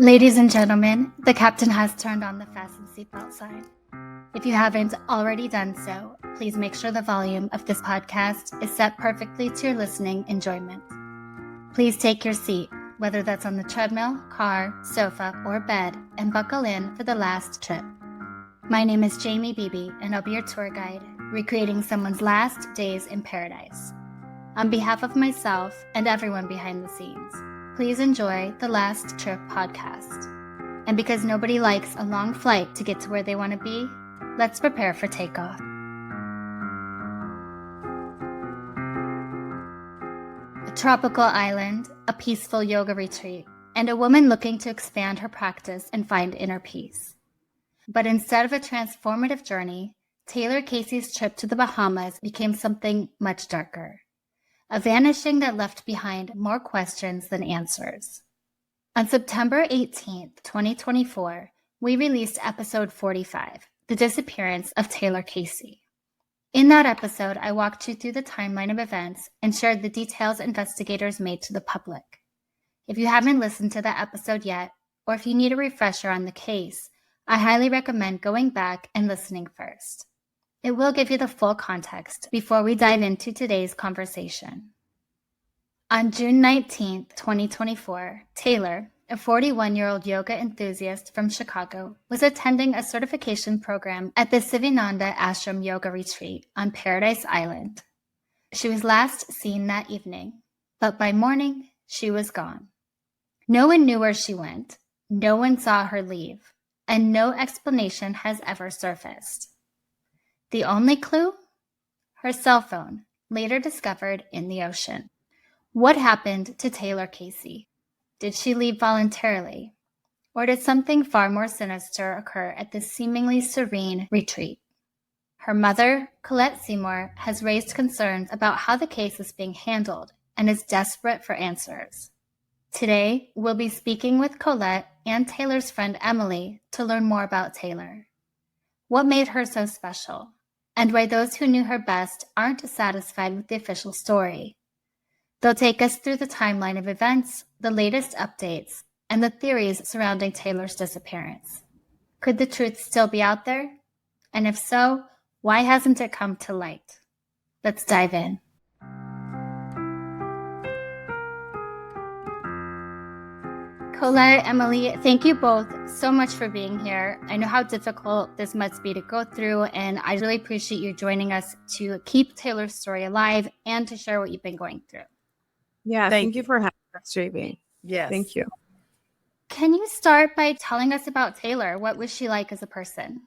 Ladies and gentlemen, the captain has turned on the fasten seatbelt sign. If you haven't already done so, please make sure the volume of this podcast is set perfectly to your listening enjoyment. Please take your seat, whether that's on the treadmill, car, sofa, or bed, and buckle in for the last trip. My name is Jamie Beebe, and I'll be your tour guide, recreating someone's last days in paradise. On behalf of myself and everyone behind the scenes, please enjoy the Last Trip podcast. And because nobody likes a long flight to get to where they want to be, let's prepare for takeoff. A tropical island, a peaceful yoga retreat, and a woman looking to expand her practice and find inner peace. But instead of a transformative journey, Taylor Casey's trip to the Bahamas became something much darker. A vanishing that left behind more questions than answers. On September 18th, 2024, we released episode 45, The Disappearance of Taylor Casey. In that episode, I walked you through the timeline of events and shared the details investigators made to the public. If you haven't listened to that episode yet, or if you need a refresher on the case, I highly recommend going back and listening first. It will give you the full context before we dive into today's conversation. On June 19, 2024, Taylor, a 41-year-old yoga enthusiast from Chicago, was attending a certification program at the Sivananda Ashram yoga retreat on Paradise Island. She was last seen that evening, but by morning, she was gone. No one knew where she went, no one saw her leave, and no explanation has ever surfaced. The only clue? Her cell phone, later discovered in the ocean. What happened to Taylor Casey? Did she leave voluntarily? Or did something far more sinister occur at this seemingly serene retreat? Her mother, Colette Seymore, has raised concerns about how the case is being handled and is desperate for answers. Today, we'll be speaking with Colette and Taylor's friend Emily to learn more about Taylor. What made her so special? And why those who knew her best aren't satisfied with the official story. They'll take us through the timeline of events, the latest updates, and the theories surrounding Taylor's disappearance. Could the truth still be out there? And if so, why hasn't it come to light? Let's dive in. Colette, Emily, thank you both so much for being here. I know how difficult this must be to go through, and I really appreciate you joining us to keep Taylor's story alive and to share what you've been going through. Yeah, thank you for having us, JB. Yes. Thank you. Can you start by telling us about Taylor? What was she like as a person?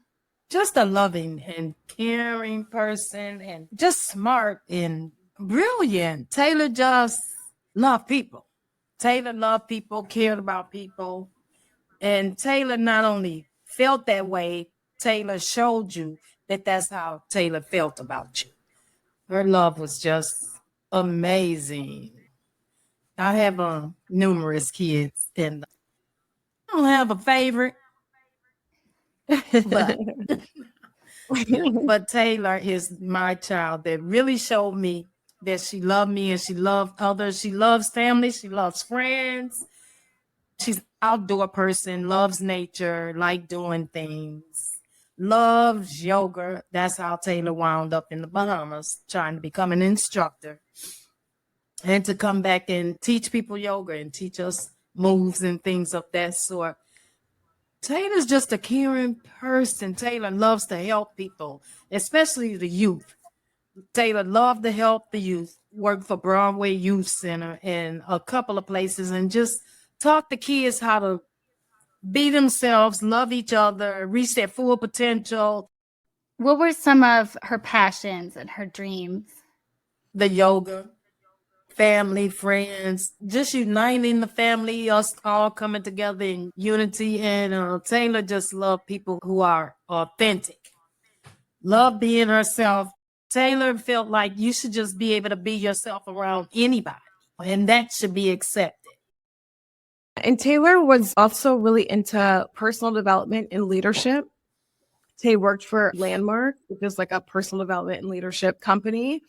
Just a loving and caring person and just smart and brilliant. Taylor just loved people. Taylor loved people, cared about people. And Taylor not only felt that way, Taylor showed you that that's how Taylor felt about you. Her love was just amazing. I have numerous kids, and I don't have a favorite, but Taylor is my child that really showed me that she loved me and she loved others. She loves family. She loves friends. She's an outdoor person, loves nature, like doing things, loves yoga. That's how Taylor wound up in the Bahamas, trying to become an instructor and to come back and teach people yoga and teach us moves and things of that sort. Taylor's just a caring person. Taylor loves to help people, especially the youth. Taylor loved to help the youth, work for Broadway Youth Center and a couple of places, and just taught the kids how to be themselves, love each other, reach their full potential. What were some of her passions and her dreams? The yoga, family, friends, just uniting the family, us all coming together in unity. And Taylor just loved people who are authentic, love being herself. Taylor felt like you should just be able to be yourself around anybody, and that should be accepted. And Taylor was also really into personal development and leadership. Tay worked for Landmark, which is like a personal development and leadership company.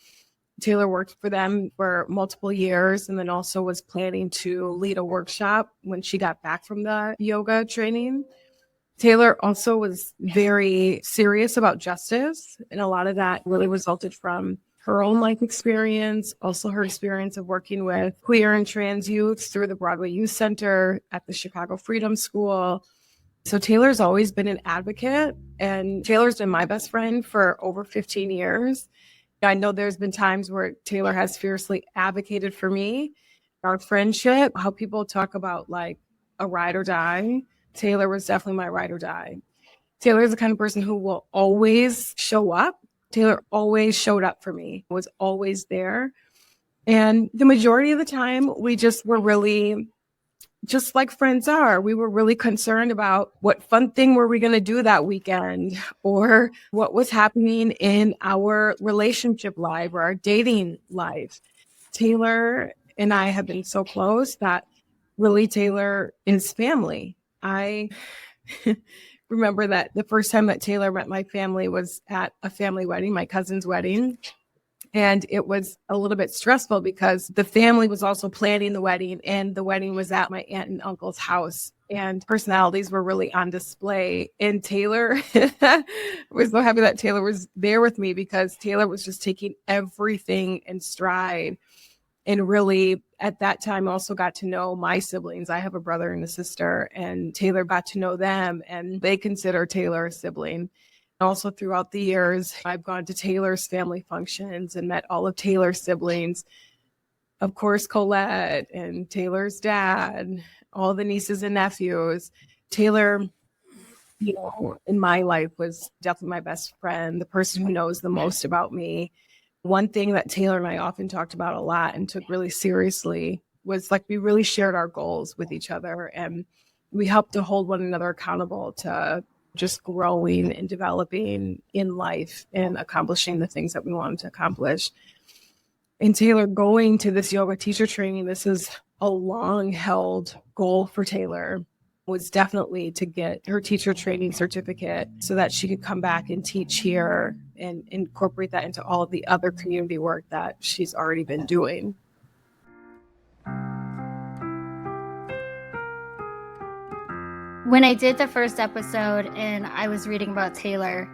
Taylor worked for them for multiple years and then also was planning to lead a workshop when she got back from the yoga training. Taylor also was very serious about justice, and a lot of that really resulted from her own life experience, also her experience of working with queer and trans youths through the Broadway Youth Center at the Chicago Freedom School. So Taylor's always been an advocate, and Taylor's been my best friend for over 15 years. I know there's been times where Taylor has fiercely advocated for me, our friendship, how people talk about like a ride or die. Taylor was definitely my ride or die. Taylor is the kind of person who will always show up. Taylor always showed up for me, was always there. And the majority of the time, we just were really just like friends are. We were really concerned about what fun thing were we going to do that weekend, or what was happening in our relationship life or our dating life. Taylor and I have been so close that really Taylor is family. I remember that the first time that Taylor met my family was at a family wedding, my cousin's wedding. And it was a little bit stressful because the family was also planning the wedding, and the wedding was at my aunt and uncle's house, and personalities were really on display. And Taylor was so happy that Taylor was there with me, because Taylor was just taking everything in stride. And really at that time also got to know my siblings. I have a brother and a sister, and Taylor got to know them, and they consider Taylor a sibling. Also throughout the years, I've gone to Taylor's family functions and met all of Taylor's siblings. Of course, Colette and Taylor's dad, all the nieces and nephews. Taylor, in my life was definitely my best friend, the person who knows the most about me. One thing that Taylor and I often talked about a lot and took really seriously was like we really shared our goals with each other, and we helped to hold one another accountable to just growing and developing in life and accomplishing the things that we wanted to accomplish. And Taylor going to this yoga teacher training, this is a long held goal for Taylor, was definitely to get her teacher training certificate so that she could come back and teach here and incorporate that into all of the other community work that she's already been doing. When I did the first episode and I was reading about Taylor,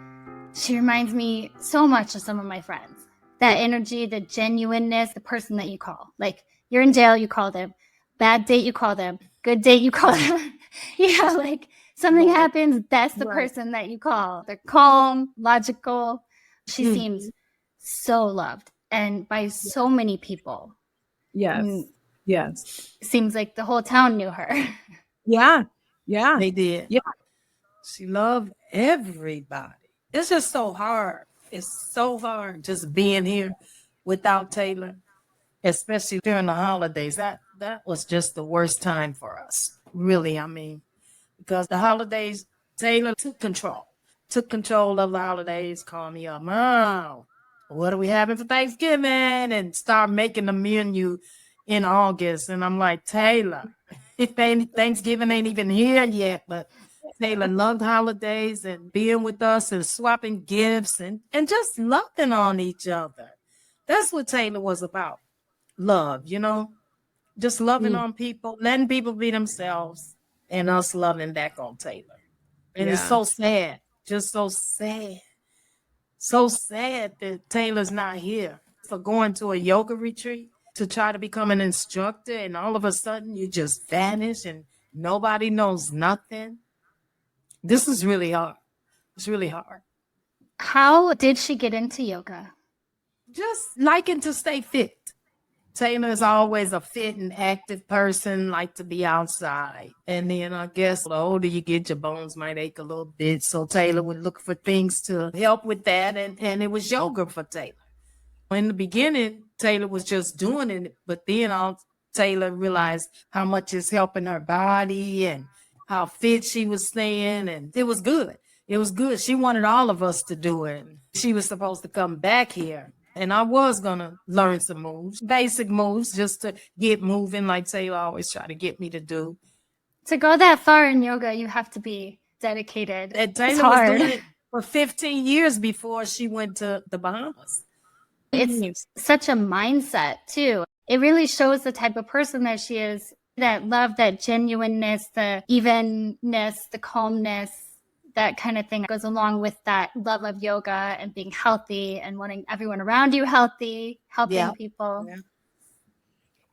she reminds me so much of some of my friends. That energy, the genuineness, the person that you call. Like, you're in jail, you call them. Bad date, you call them. Good date, you call them. Like something happens, that's the person that you call. They're calm, logical. She seems so loved, and by so many people. Yes. Seems like the whole town knew her. Yeah. They did. Yeah. She loved everybody. It's just so hard. It's so hard just being here without Taylor, especially during the holidays. That was just the worst time for us. Really, I mean, because the holidays, Taylor took control of the holidays, called me up, Mom, what are we having for Thanksgiving? And start making the menu in August. And I'm like, Taylor, Thanksgiving ain't even here yet, but Taylor loved holidays and being with us and swapping gifts and just loving on each other. That's what Taylor was about. Love, just loving on people, letting people be themselves, and us loving back on Taylor. And it's so sad, just so sad. So sad that Taylor's not here for going to a yoga retreat to try to become an instructor, and all of a sudden you just vanish and nobody knows nothing. This is really hard. It's really hard. How did she get into yoga? Just liking to stay fit. Taylor is always a fit and active person, like to be outside. And then I guess the older you get, your bones might ache a little bit. So Taylor would look for things to help with that. And it was yoga for Taylor. In the beginning, Taylor was just doing it. But then Taylor realized how much it's helping her body and how fit she was staying. And it was good. It was good. She wanted all of us to do it. She was supposed to come back here. And I was going to learn some moves, basic moves, just to get moving, like Taylor always try to get me to do. To go that far in yoga, you have to be dedicated. And Taylor was doing it for 15 years before she went to the Bahamas. It's such a mindset too. It really shows the type of person that she is, that love, that genuineness, the evenness, the calmness, that kind of thing goes along with that love of yoga and being healthy and wanting everyone around you healthy, helping people. Yeah.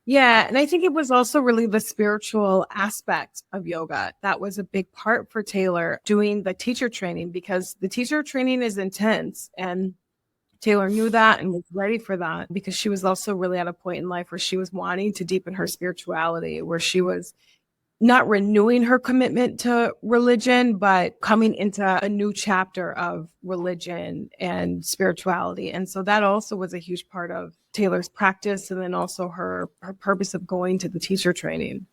Yeah, and I think it was also really the spiritual aspect of yoga that was a big part for Taylor doing the teacher training, because the teacher training is intense, and Taylor knew that and was ready for that, because she was also really at a point in life where she was wanting to deepen her spirituality, where she was not renewing her commitment to religion, but coming into a new chapter of religion and spirituality. And so that also was a huge part of Taylor's practice, and then also her purpose of going to the teacher training.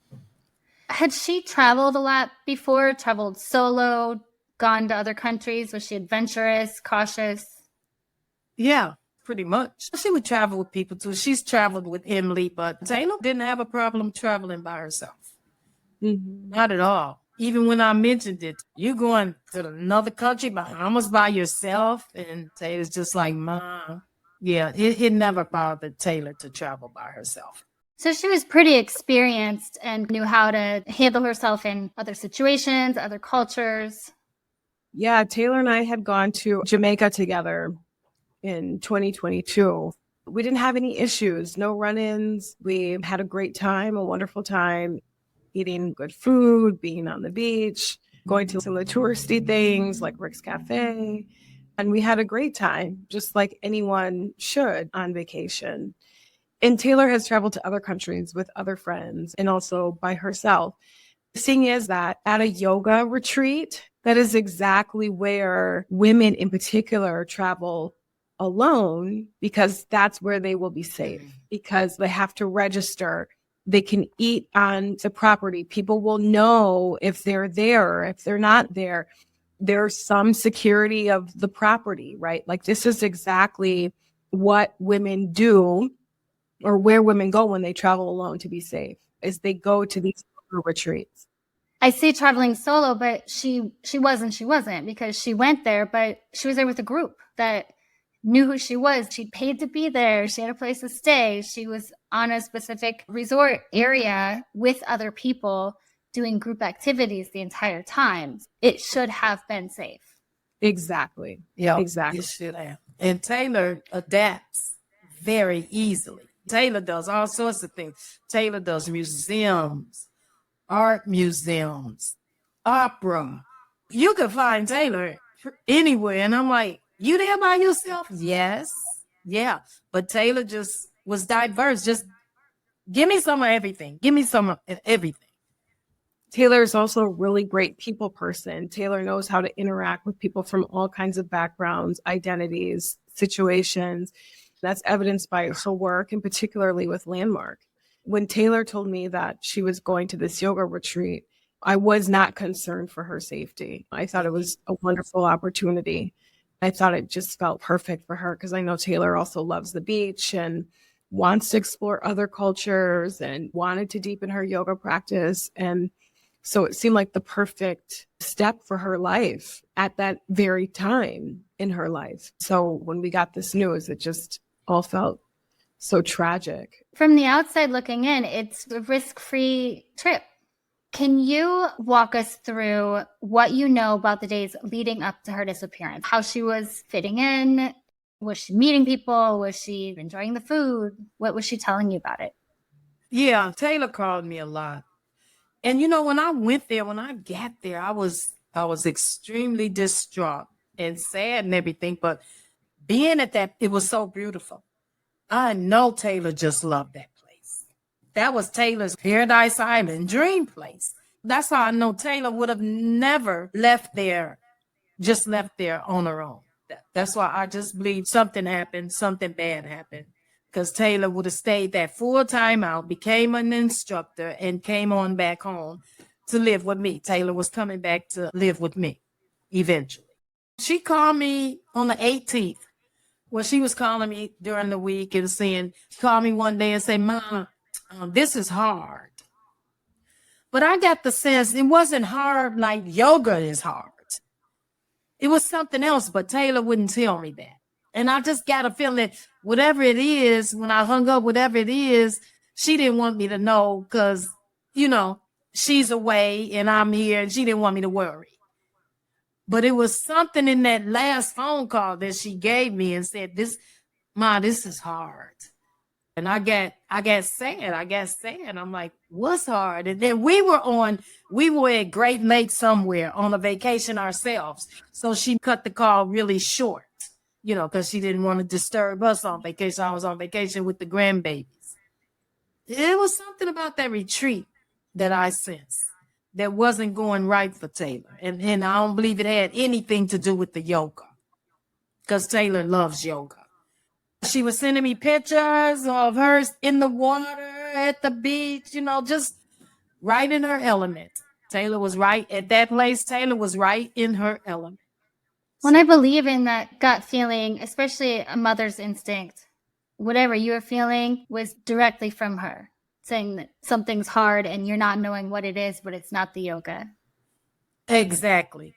Had she traveled a lot before, traveled solo, gone to other countries? Was she adventurous, cautious? Yeah, pretty much. She would travel with people too. She's traveled with Emily, but Taylor didn't have a problem traveling by herself. Mm-hmm. Not at all. Even when I mentioned it, you going to another country, Bahamas by yourself? And Taylor's just like, Mom. Yeah, it never bothered Taylor to travel by herself. So she was pretty experienced and knew how to handle herself in other situations, other cultures. Yeah, Taylor and I had gone to Jamaica together in 2022. We didn't have any issues, no run-ins. We had a great time, a wonderful time, eating good food, being on the beach, going to some of the touristy things like Rick's Cafe. And we had a great time, just like anyone should on vacation. And Taylor has traveled to other countries with other friends and also by herself. The thing is that at a yoga retreat, that is exactly where women in particular travel alone, because that's where they will be safe, because they have to register. They can eat on the property. People will know if they're there, if they're not there. There's some security of the property, right? Like, this is exactly what women do, or where women go when they travel alone to be safe, is they go to these retreats. I say traveling solo, but she wasn't, because she went there, but she was there with a group that knew who she was. She'd paid to be there. She had a place to stay. She was on a specific resort area with other people doing group activities the entire time. It should have been safe. Exactly. Yeah, exactly. It should have. And Taylor adapts very easily. Taylor does all sorts of things. Taylor does museums, art museums, opera. You could find Taylor anywhere. And I'm like, you there by yourself? Yes. Yeah. But Taylor just was diverse. Just give me some of everything. Give me some of everything. Taylor is also a really great people person. Taylor knows how to interact with people from all kinds of backgrounds, identities, situations. That's evidenced by her work, and particularly with Landmark. When Taylor told me that she was going to this yoga retreat, I was not concerned for her safety. I thought it was a wonderful opportunity. I thought it just felt perfect for her, because I know Taylor also loves the beach and wants to explore other cultures and wanted to deepen her yoga practice. And so it seemed like the perfect step for her life at that very time in her life. So when we got this news, it just all felt so tragic. From the outside looking in, it's a risk-free trip. Can you walk us through what you know about the days leading up to her disappearance? How she was fitting in? Was she meeting people? Was she enjoying the food? What was she telling you about it? Yeah, Taylor called me a lot. And when I went there, when I got there, I was extremely distraught and sad and everything. But being at that, it was so beautiful. I know Taylor just loved that place. That was Taylor's Paradise Island dream place. That's how I know Taylor would have never left there on her own. That's why I just believe something happened, something bad happened. Because Taylor would have stayed that full time out, became an instructor, and came on back home to live with me. Taylor was coming back to live with me eventually. She called me on the 18th. Well, she was calling me during the week and she called me one day and said, Mom, this is hard. But I got the sense it wasn't hard like yoga is hard. It was something else, but Taylor wouldn't tell me that. And I just got a feeling that whatever it is, when I hung up, whatever it is, she didn't want me to know because, she's away and I'm here and she didn't want me to worry. But it was something in that last phone call that she gave me and said, this is hard. And I got sad. I'm like, what's hard? And then we were at Great Lakes somewhere on a vacation ourselves. So she cut the call really short, because she didn't want to disturb us on vacation. I was on vacation with the grandbabies. It was something about that retreat that I sensed that wasn't going right for Taylor. And I don't believe it had anything to do with the yoga, because Taylor loves yoga. She was sending me pictures of her in the water at the beach, just right in her element. Taylor was right at that place. Taylor was right in her element. When I believe in that gut feeling, especially a mother's instinct, whatever you were feeling was directly from her, saying that something's hard and you're not knowing what it is, but it's not the yoga. Exactly.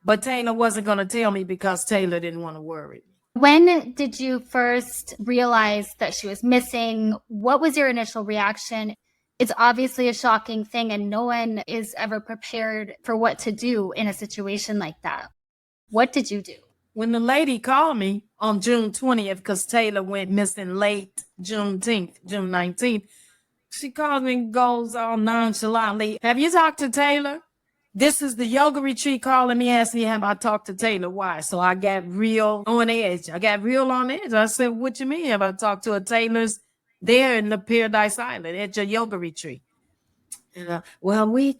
But Taylor wasn't going to tell me because Taylor didn't want to worry me. When did you first realize that she was missing? What was your initial reaction? It's obviously a shocking thing, and no one is ever prepared for what to do in a situation like that. What did you do? When the lady called me on June 20th, because Taylor went missing late June 19th, she called me and goes all nonchalantly, "Have you talked to Taylor? This is the yoga retreat calling me, asking me have I talked to Taylor. Why?" So I got real on edge. I said, "What you mean have I talked to her? Taylor's there in the Paradise Island at your yoga retreat." And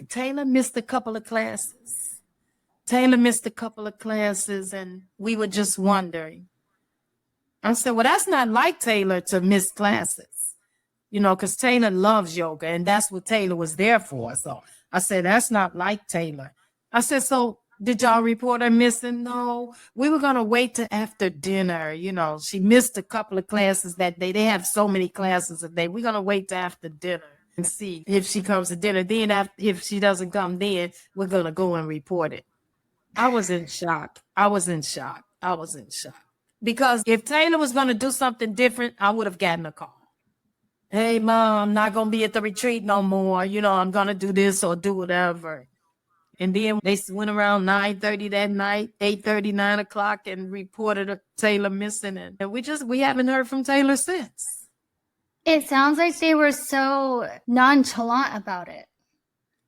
Taylor missed a couple of classes. And we were just wondering. I said, well, that's not like Taylor to miss classes, because Taylor loves yoga and that's what Taylor was there for. So I said, that's not like Taylor. I said, so did y'all report her missing? No, we were going to wait till after dinner. She missed a couple of classes that day. They have so many classes a day. We're going to wait till after dinner and see if she comes to dinner. Then if she doesn't come, then we're going to go and report it. I was in shock. Because if Taylor was going to do something different, I would have gotten a call. Hey, Mom, I'm not going to be at the retreat no more. I'm going to do this or do whatever. And then they went around 9:30 that night, 8:30, 9 o'clock, and reported Taylor missing. And we haven't heard from Taylor since. It sounds like they were so nonchalant about it.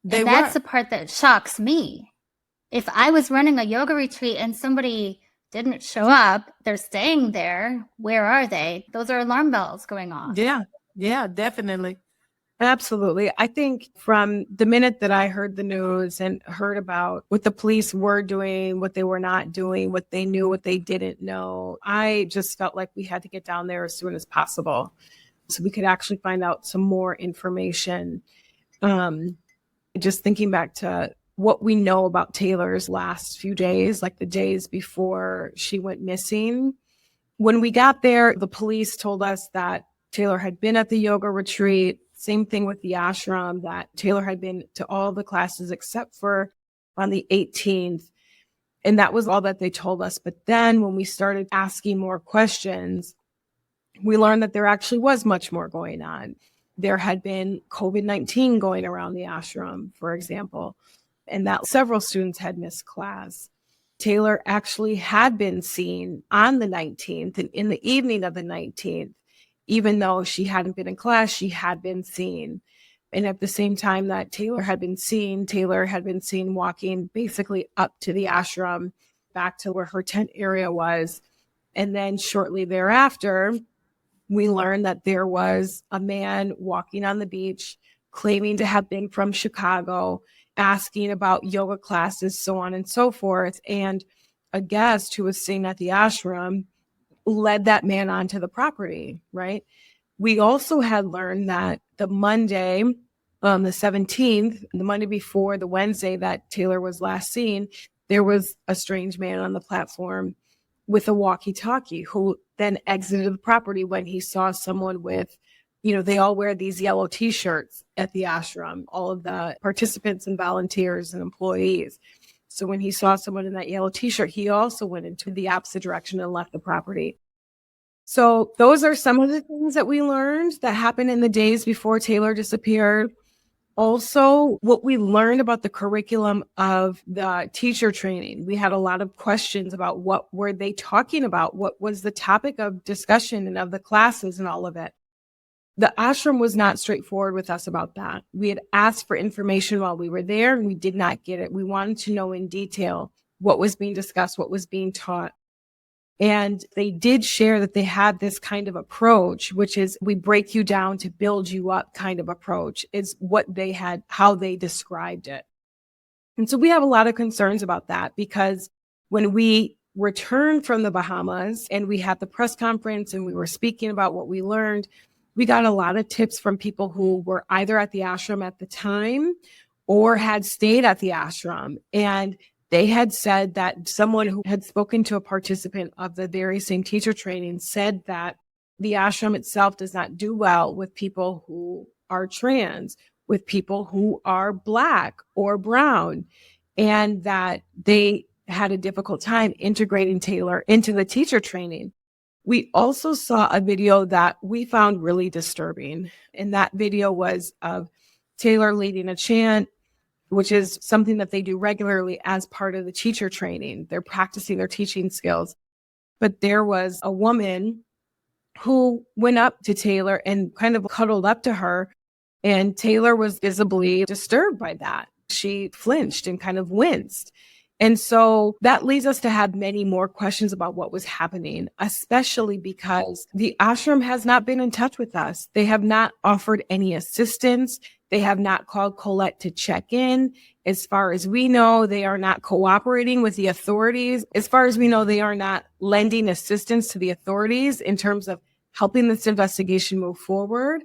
That's the part that shocks me. If I was running a yoga retreat and somebody didn't show up, they're staying there. Where are they? Those are alarm bells going off. Yeah, definitely. Absolutely. I think from the minute that I heard the news and heard about what the police were doing, what they were not doing, what they knew, what they didn't know, I just felt like we had to get down there as soon as possible so we could actually find out some more information. Just thinking back to what we know about Taylor's last few days, like the days before she went missing. When we got there, the police told us that Taylor had been at the yoga retreat. Same thing with the ashram, that Taylor had been to all the classes except for on the 18th. And that was all that they told us. But then when we started asking more questions, we learned that there actually was much more going on. There had been COVID-19 going around the ashram, for example, and that several students had missed class. Taylor actually had been seen on the 19th and in the evening of the 19th. Even though she hadn't been in class, she had been seen. And at the same time that Taylor had been seen walking basically up to the ashram, back to where her tent area was. And then shortly thereafter, we learned that there was a man walking on the beach, claiming to have been from Chicago, asking about yoga classes, so on and so forth. And a guest who was staying at the ashram led that man onto the property, right? We also had learned that the Monday, the 17th, the Monday before the Wednesday that Taylor was last seen, there was a strange man on the platform with a walkie-talkie who then exited the property when he saw someone with, they all wear these yellow t-shirts at the ashram, all of the participants and volunteers and employees. So when he saw someone in that yellow t-shirt, he also went into the opposite direction and left the property. So those are some of the things that we learned that happened in the days before Taylor disappeared. Also, what we learned about the curriculum of the teacher training. We had a lot of questions about what were they talking about? What was the topic of discussion and of the classes and all of it? The ashram was not straightforward with us about that. We had asked for information while we were there and we did not get it. We wanted to know in detail what was being discussed, what was being taught. And they did share that they had this kind of approach, which is we break you down to build you up kind of approach is what they had, how they described it. And so we have a lot of concerns about that because when we returned from the Bahamas and we had the press conference and we were speaking about what we learned, we got a lot of tips from people who were either at the ashram at the time or had stayed at the ashram. And they had said that someone who had spoken to a participant of the very same teacher training said that the ashram itself does not do well with people who are trans, with people who are Black or brown, and that they had a difficult time integrating Taylor into the teacher training. We also saw a video that we found really disturbing. And that video was of Taylor leading a chant, which is something that they do regularly as part of the teacher training. They're practicing their teaching skills. But there was a woman who went up to Taylor and kind of cuddled up to her. And Taylor was visibly disturbed by that. She flinched and kind of winced. And so that leads us to have many more questions about what was happening, especially because the ashram has not been in touch with us. They have not offered any assistance. They have not called Colette to check in. As far as we know, they are not cooperating with the authorities. As far as we know, they are not lending assistance to the authorities in terms of helping this investigation move forward.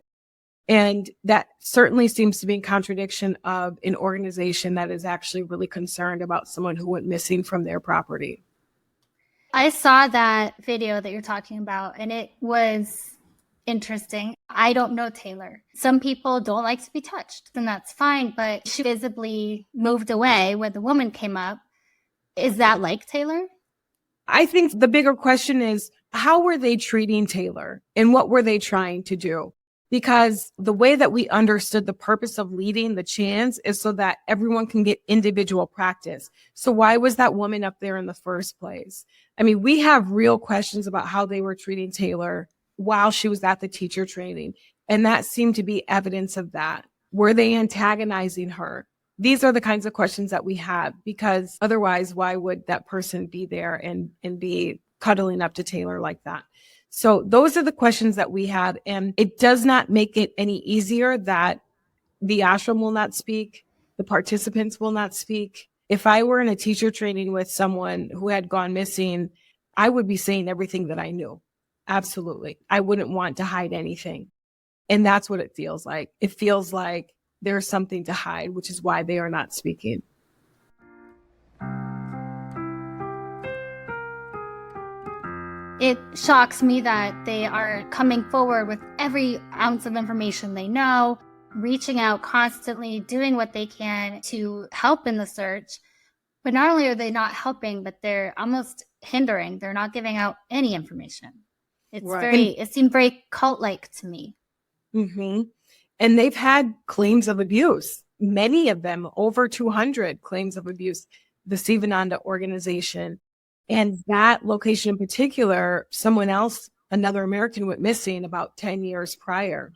And that certainly seems to be in contradiction of an organization that is actually really concerned about someone who went missing from their property. I saw that video that you're talking about, and it was interesting. I don't know Taylor. Some people don't like to be touched, and that's fine, but she visibly moved away when the woman came up. Is that like Taylor? I think the bigger question is, how were they treating Taylor and what were they trying to do? Because the way that we understood the purpose of leading the chants is so that everyone can get individual practice. So why was that woman up there in the first place? I mean, we have real questions about how they were treating Taylor while she was at the teacher training. And that seemed to be evidence of that. Were they antagonizing her? These are the kinds of questions that we have, because otherwise, why would that person be there and be cuddling up to Taylor like that? So those are the questions that we have. And it does not make it any easier that the ashram will not speak. The participants will not speak. If I were in a teacher training with someone who had gone missing, I would be saying everything that I knew. Absolutely. I wouldn't want to hide anything. And that's what it feels like. It feels like there's something to hide, which is why they are not speaking. It shocks me that they are coming forward with every ounce of information they know, reaching out constantly, doing what they can to help in the search. But not only are they not helping, but they're almost hindering. They're not giving out any information. It's right. It seemed very cult-like to me. Mm-hmm. And they've had claims of abuse, many of them, over 200 claims of abuse, the Sivananda organization. And that location in particular, someone else, another American, went missing about 10 years prior.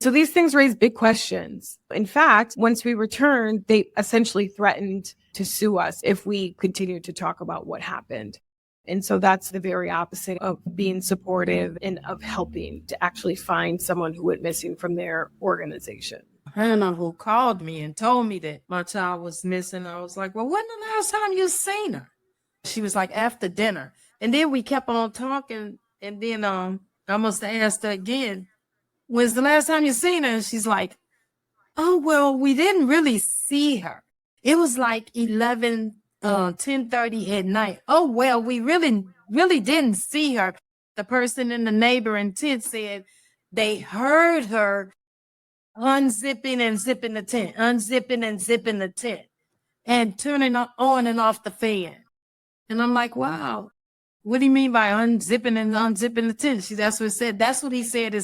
So these things raise big questions. In fact, once we returned, they essentially threatened to sue us if we continued to talk about what happened. And so that's the very opposite of being supportive and of helping to actually find someone who went missing from their organization. Hannah, who called me and told me that my child was missing, I was like, well, when the last time you seen her? She was like, after dinner. And then we kept on talking. And then I must have asked her again, when's the last time you seen her? And she's like, oh, well, we didn't really see her. It was like 10:30 at night. Oh, well, we really didn't see her. The person in the neighboring tent said they heard her unzipping and zipping the tent, unzipping and zipping the tent. and turning on and off the fan. And I'm like, wow, what do you mean by unzipping and unzipping the tent? That's what it said. That's what he said.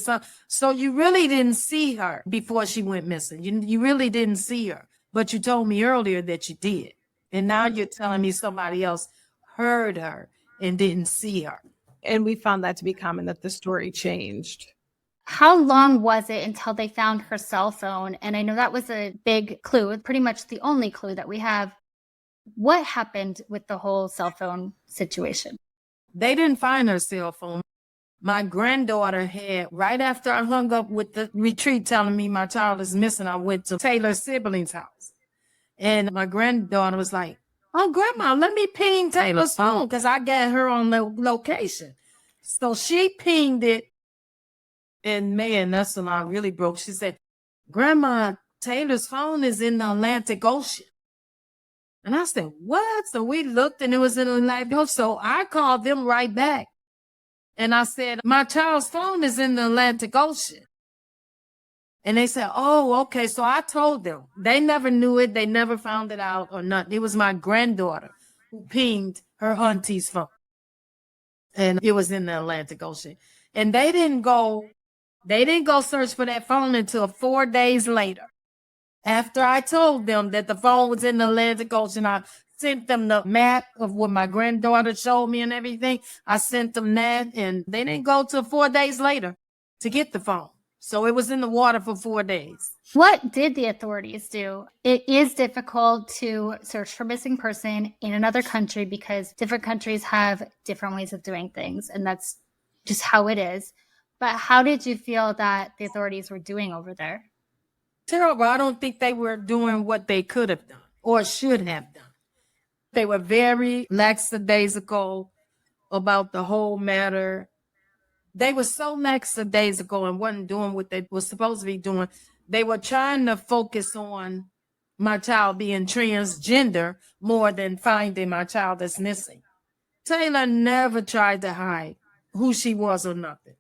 So you really didn't see her before she went missing. You really didn't see her, but you told me earlier that you did. And now you're telling me somebody else heard her and didn't see her. And we found that to be common, that the story changed. How long was it until they found her cell phone? And I know that was a big clue, pretty much the only clue that we have. What happened with the whole cell phone situation? They didn't find her cell phone. My granddaughter had, right after I hung up with the retreat telling me my child is missing, I went to Taylor's siblings' house. And my granddaughter was like, oh, Grandma, let me ping Taylor's phone because I got her on the location. So she pinged it. And man, that's when I really broke. She said, Grandma, Taylor's phone is in the Atlantic Ocean. And I said, what? So we looked and it was in the Atlantic Ocean. So I called them right back. And I said, my child's phone is in the Atlantic Ocean. And they said, oh, okay. So I told them. They never knew it. They never found it out or nothing. It was my granddaughter who pinged her auntie's phone. And it was in the Atlantic Ocean. And they didn't go search for that phone until 4 days later. After I told them that the phone was in the Atlantic Ocean, I sent them the map of what my granddaughter showed me and everything. I sent them that, and they didn't go till 4 days later to get the phone. So it was in the water for 4 days. What did the authorities do? It is difficult to search for missing person in another country because different countries have different ways of doing things, and that's just how it is. But how did you feel that the authorities were doing over there? Terrible. I don't think they were doing what they could have done or should have done. They were very lackadaisical about the whole matter. They were so lackadaisical and wasn't doing what they were supposed to be doing. They were trying to focus on my child being transgender more than finding my child that's missing. Taylor never tried to hide who she was or nothing.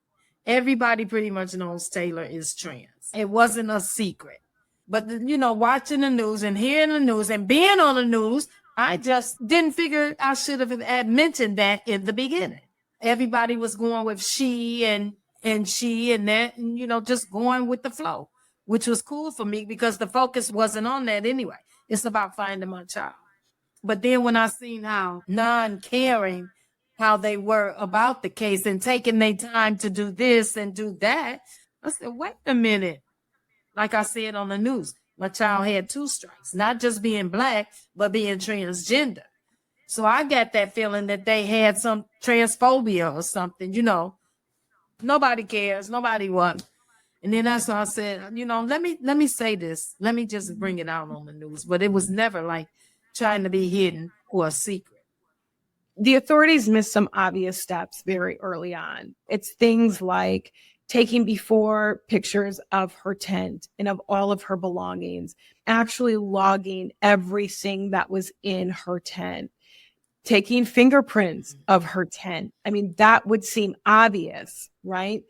Everybody pretty much knows Taylor is trans. It wasn't a secret. But, watching the news and hearing the news and being on the news, I just didn't figure I should have mentioned that in the beginning. Everybody was going with she and she and that, and, just going with the flow, which was cool for me because the focus wasn't on that anyway. It's about finding my child. But then when I seen how non-caring how they were about the case and taking their time to do this and do that, I said, wait a minute. Like I said on the news, my child had 2 strikes, not just being Black, but being transgender. So I got that feeling that they had some transphobia or something, Nobody cares. Nobody wants. And then that's why I said, let me say this. Let me just bring it out on the news. But it was never like trying to be hidden or a secret. The authorities missed some obvious steps very early on. It's things like taking before pictures of her tent and of all of her belongings, actually logging everything that was in her tent, taking fingerprints of her tent. I mean, that would seem obvious, right?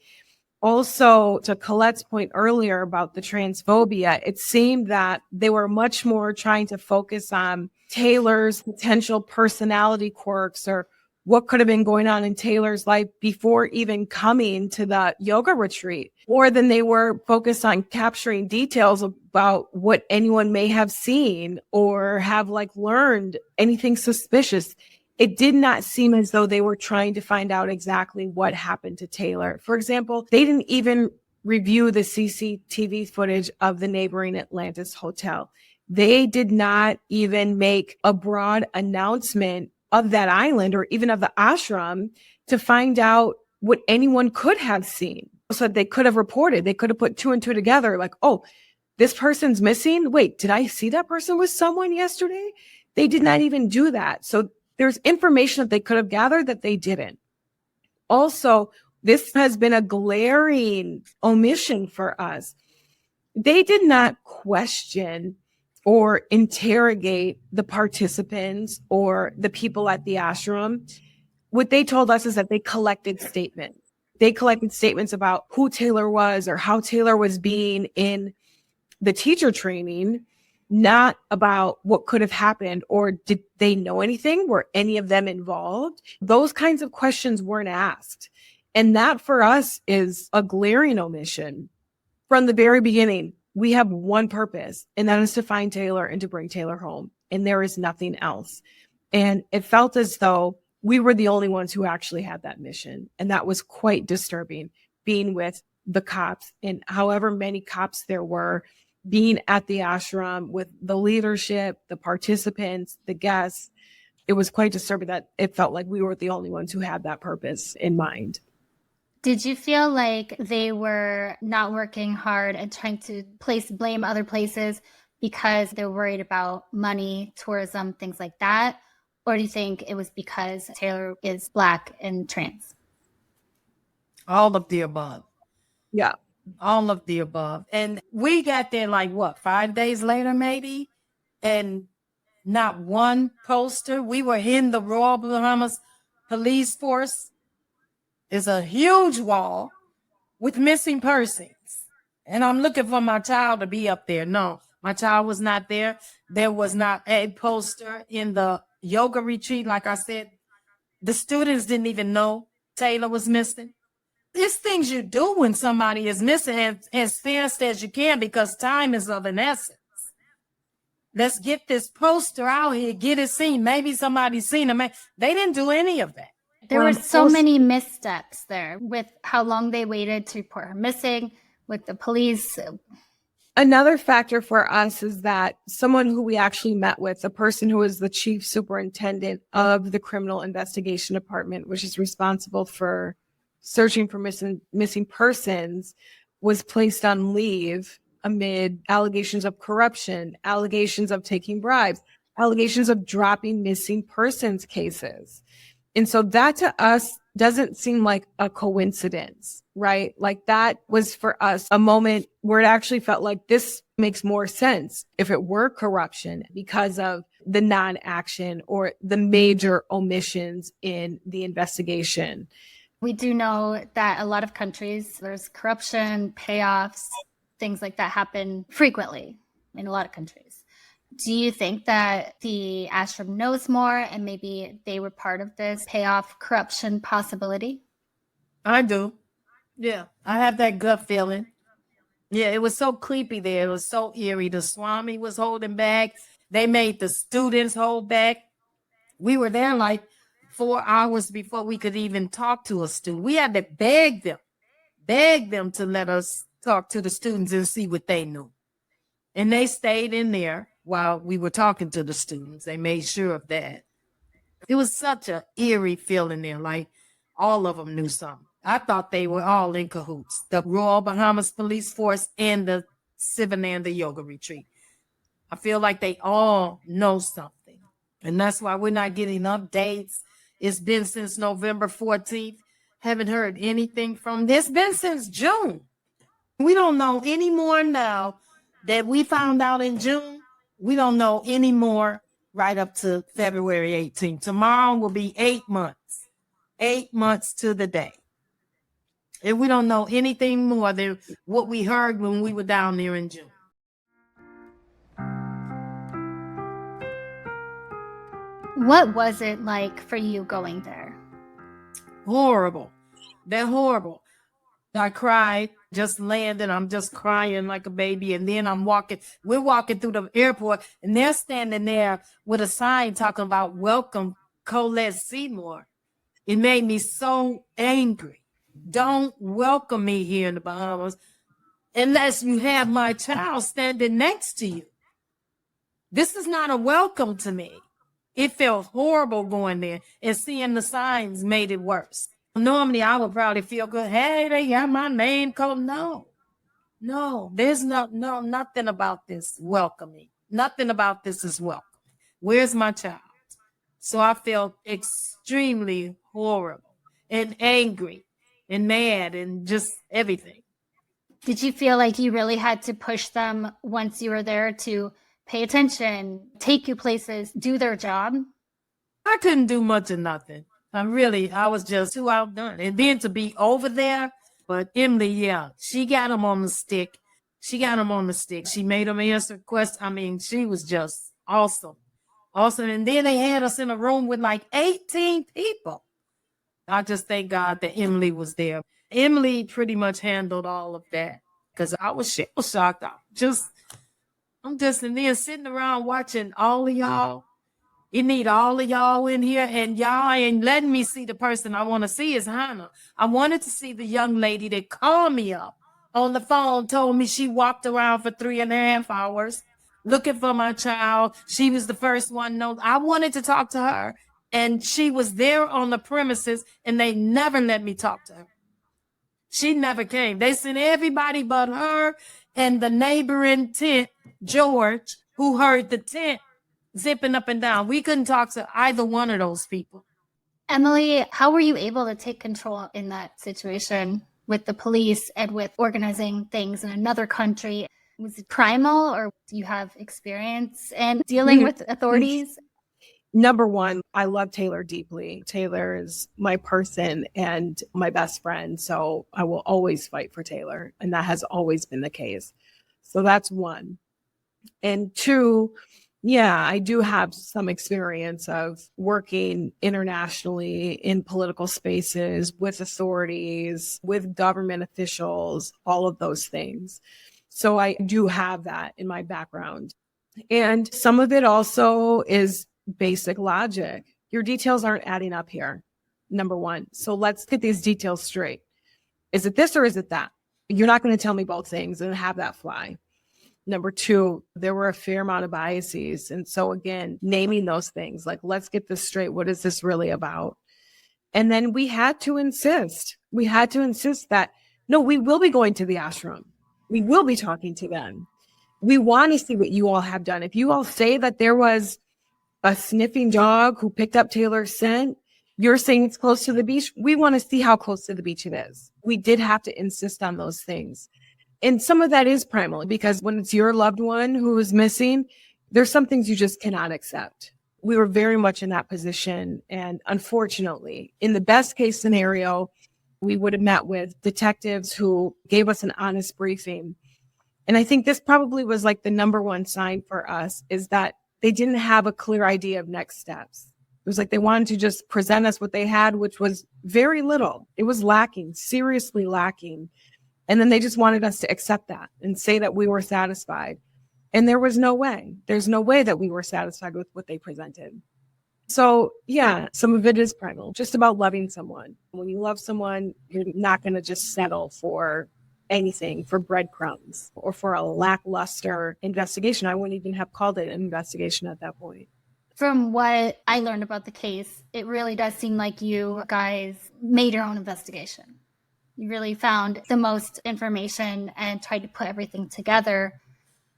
Also, to Colette's point earlier about the transphobia, it seemed that they were much more trying to focus on Taylor's potential personality quirks or what could have been going on in Taylor's life before even coming to the yoga retreat, more than they were focused on capturing details about what anyone may have seen or have learned anything suspicious. It did not seem as though they were trying to find out exactly what happened to Taylor. For example, they didn't even review the CCTV footage of the neighboring Atlantis hotel. They did not even make a broad announcement of that island or even of the ashram to find out what anyone could have seen. So they could have reported, they could have put 2 and 2 together, like, oh, this person's missing. Wait, did I see that person with someone yesterday? They did not even do that. So there's information that they could have gathered that they didn't. Also, this has been a glaring omission for us. They did not question or interrogate the participants or the people at the ashram. What they told us is that they collected statements. They collected statements about who Taylor was or how Taylor was being in the teacher training. not about what could have happened or did they know anything? Were any of them involved? Those kinds of questions weren't asked. And that for us is a glaring omission. From the very beginning, we have one purpose, and that is to find Taylor and to bring Taylor home. And there is nothing else. And it felt as though we were the only ones who actually had that mission. And that was quite disturbing, being with the cops and however many cops there were, being at the ashram with the leadership, the participants, the guests. It was quite disturbing that it felt like we were the only ones who had that purpose in mind. Did you feel like they were not working hard and trying to place blame other places because they're worried about money, tourism, things like that? Or do you think it was because Taylor is Black and trans? All of the above. Yeah. All of the above. And we got there like what, 5 days later, maybe? And not one poster. We were in the Royal Bahamas Police Force. It's a huge wall with missing persons. And I'm looking for my child to be up there. No, my child was not there. There was not a poster in the yoga retreat. Like I said, the students didn't even know Taylor was missing. There's things you do when somebody is missing as fast as you can because time is of an essence. Let's get this poster out here, get it seen. Maybe somebody's seen him. They didn't do any of that. There were so many missteps there with how long they waited to report her missing, with the police. Another factor for us is that someone who we actually met with, a person who is the chief superintendent of the criminal investigation department, which is responsible for searching for missing persons, was placed on leave amid allegations of corruption, allegations of taking bribes, allegations of dropping missing persons cases. And so that to us doesn't seem like a coincidence, right? Like that was for us a moment where it actually felt like this makes more sense if it were corruption because of the non-action or the major omissions in the investigation. We do know that a lot of countries, there's corruption, payoffs, things like that happen frequently in a lot of countries. Do you think that the ashram knows more and maybe they were part of this payoff corruption possibility? I do. Yeah, I have that gut feeling. Yeah, it was so creepy there. It was so eerie. The Swami was holding back. They made the students hold back. We were there like 4 hours before we could even talk to a student. We had to beg them to let us talk to the students and see what they knew. And they stayed in there while we were talking to the students. They made sure of that. It was such an eerie feeling there, like all of them knew something. I thought they were all in cahoots, the Royal Bahamas Police Force and the Sivananda Yoga Retreat. I feel like they all know something. And that's why we're not getting updates. It's been since November 14th. Haven't heard anything from this. It's been since June. We don't know any more now that we found out in June. We don't know any more right up to February 18th. Tomorrow will be 8 months. 8 months to the day. And we don't know anything more than what we heard when we were down there in June. What was it like for you going there? Horrible. They're horrible. I cried, just landed. I'm just crying like a baby. And then we're walking through the airport and they're standing there with a sign talking about welcome Colette Seymore. It made me so angry. Don't welcome me here in the Bahamas unless you have my child standing next to you. This is not a welcome to me. It felt horrible going there and seeing the signs made it worse. Normally, I would probably feel good. Hey, they got my name called. No, there's nothing about this welcoming. Nothing about this is welcome. Where's my child? So I felt extremely horrible and angry and mad and just everything. Did you feel like you really had to push them once you were there to pay attention, take you places, do their job? I couldn't do much of nothing. I was just too outdone. And then to be over there, but Emily, yeah, she got him on the stick. She got him on the stick. She made him answer questions. I mean, she was just awesome. Awesome. And then they had us in a room with like 18 people. I just thank God that Emily was there. Emily pretty much handled all of that because I was shell shocked. I'm just in there sitting around watching all of y'all. You need all of y'all in here, and y'all ain't letting me see the person I want to see is Hannah. I wanted to see the young lady that called me up on the phone, told me she walked around for 3.5 hours looking for my child. She was the first one. No, I wanted to talk to her, and she was there on the premises, and they never let me talk to her. She never came. They sent everybody but her and the neighboring tent, George, who heard the tent zipping up and down. We couldn't talk to either one of those people. Emily, how were you able to take control in that situation with the police and with organizing things in another country? Was it primal, or do you have experience in dealing with authorities? Number one, I love Taylor deeply. Taylor is my person and my best friend. So I will always fight for Taylor. And that has always been the case. So that's one. And two, yeah, I do have some experience of working internationally in political spaces with authorities, with government officials, all of those things. So I do have that in my background. And some of it also is basic logic. Your details aren't adding up here, number one. So let's get these details straight. Is it this or is it that? You're not going to tell me both things and have that fly. Number two, there were a fair amount of biases. And so again, naming those things, like, let's get this straight. What is this really about? And then we had to insist that, no, we will be going to the ashram. We will be talking to them. We want to see what you all have done. If you all say that there was a sniffing dog who picked up Taylor's scent, you're saying it's close to the beach. We want to see how close to the beach it is. We did have to insist on those things. And some of that is primal, because when it's your loved one who is missing, there's some things you just cannot accept. We were very much in that position. And unfortunately, in the best case scenario, we would have met with detectives who gave us an honest briefing. And I think this probably was like the number one sign for us, is that they didn't have a clear idea of next steps. It was like they wanted to just present us what they had, which was very little. It was lacking, seriously lacking. And then they just wanted us to accept that and say that we were satisfied. And there was no way. There's no way that we were satisfied with what they presented. So yeah, some of it is primal, just about loving someone. When you love someone, you're not going to just settle for anything, for breadcrumbs or for a lackluster investigation. I wouldn't even have called it an investigation at that point. From what I learned about the case, it really does seem like you guys made your own investigation. You really found the most information and tried to put everything together.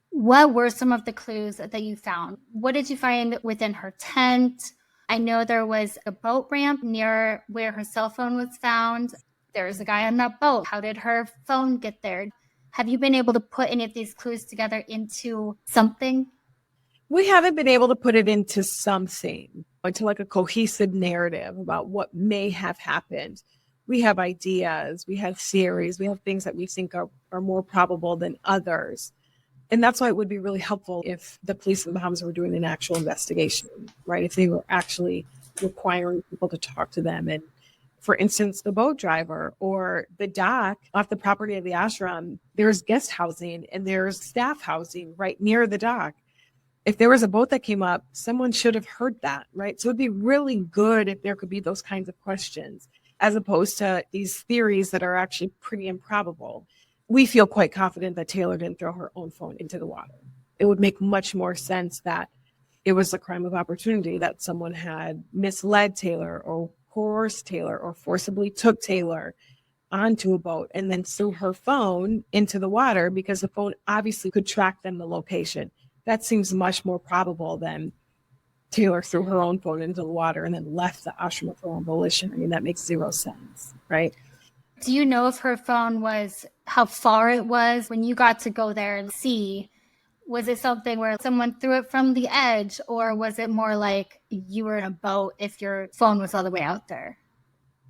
What were some of the clues that you found? What did you find within her tent? I know there was a boat ramp near where her cell phone was found. There was a guy on that boat. How did her phone get there? Have you been able to put any of these clues together into something? We haven't been able to put it into something, into like a cohesive narrative about what may have happened. We have ideas, we have theories, we have things that we think are more probable than others. And that's why it would be really helpful if the police in the Bahamas were doing an actual investigation, right? If they were actually requiring people to talk to them. And for instance, the boat driver or the dock off the property of the ashram, there's guest housing and there's staff housing right near the dock. If there was a boat that came up, someone should have heard that, right? So it'd be really good if there could be those kinds of questions, as opposed to these theories that are actually pretty improbable. We feel quite confident that Taylor didn't throw her own phone into the water. It would make much more sense that it was a crime of opportunity, that someone had misled Taylor or coerced Taylor or forcibly took Taylor onto a boat and then threw her phone into the water, because the phone obviously could track them the location. That seems much more probable than Taylor threw her own phone into the water and then left the ashram of her own volition. I mean, that makes zero sense, right? Do you know if her phone was, how far it was when you got to go there and see? Was it something where someone threw it from the edge, or was it more like you were in a boat if your phone was all the way out there?